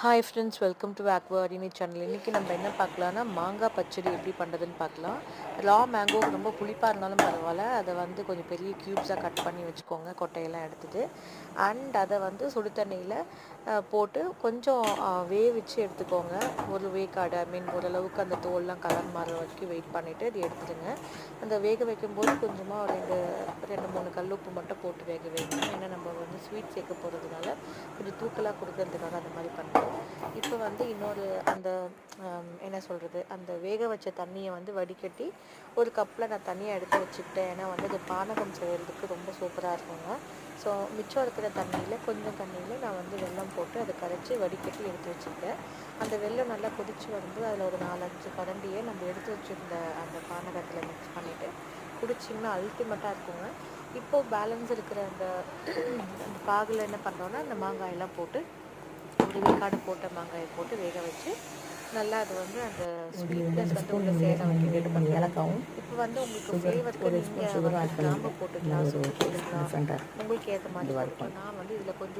Hi friends, welcome to Aquarini channel. இன்றைக்கி நம்ம என்ன பார்க்கலான்னா, மாங்காய் பச்சடி எப்படி பண்ணுறதுன்னு பார்க்கலாம். ரா மேங்கோ ரொம்ப புளிப்பாக இருந்தாலும் பரவாயில்ல, அதை வந்து கொஞ்சம் பெரிய க்யூப்ஸாக கட் பண்ணி வச்சுக்கோங்க, கொட்டையெல்லாம் எடுத்துகிட்டு. அண்ட் அதை வந்து சுடு தண்ணியில் போட்டு கொஞ்சம் வேவிச்சு எடுத்துக்கோங்க. ஒரு வேக்காடு, ஓரளவுக்கு அந்த தோல்லாம் கலர் மாற வரைக்கும் வெயிட் பண்ணிவிட்டு அது எடுத்துடுங்க. அந்த வேக வைக்கும்போது கொஞ்சமாக ரெண்டு மூணு கல் உப்பு மட்டும் போட்டு வேக வைக்கணும். ஏன்னா நம்ம வந்து ஸ்வீட் சேர்க்க போகிறதுனால கொஞ்சம் தூக்கலாக கொடுக்கறதுக்காக அந்த மாதிரி பண்ணுறோம். இப்போ வந்து இன்னொரு அந்த என்ன சொல்கிறது, அந்த வேக வச்ச தண்ணியை வந்து வடிகட்டி ஒரு கப்பில் நான் தண்ணியை எடுத்து வச்சுக்கிட்டேன். ஏன்னா வந்து அது பானகம் செய்கிறதுக்கு ரொம்ப சூப்பராக இருக்குங்க. ஸோ மிச்சம் இருக்கிற தண்ணியில் கொஞ்சம் தண்ணியில் நான் வந்து வெல்லம் போட்டு அதை கரைச்சி வடிகட்டி எடுத்து வச்சுக்கிட்டேன். அந்த வெல்லம் நல்லா கொதித்து வந்து அதில் ஒரு 4-5 கரண்டியை நம்ம எடுத்து வச்சுருந்த அந்த பானகத்தில் மிக்ஸ் பண்ணிவிட்டு குடிச்சிங்கன்னா அல்டிமேட்டாக இருக்குங்க. இப்போது பேலன்ஸ் இருக்கிற அந்த அந்த பாகில் என்ன பண்ணுறோன்னா, அந்த மாங்காயெல்லாம் போட்டு ஒரு வேக்காடு போட்ட மாங்காயை போட்டு வேக வச்சு நல்லா அது வந்து அந்த ஸ்வீட்னஸ் வந்து உள்ள சேர வைக்க வெயிட் பண்ணலாம். இப்போ வந்து உங்களுக்கு ஃப்ளேவருக்கு நீங்கள் வந்து கிராம்பு போட்டுக்கலாம், சுக்கு போட்டுக்கலாம், உங்களுக்கு ஏற்ற மாதிரி போட்டுக்கலாம். நான் வந்து இதில் கொஞ்சம்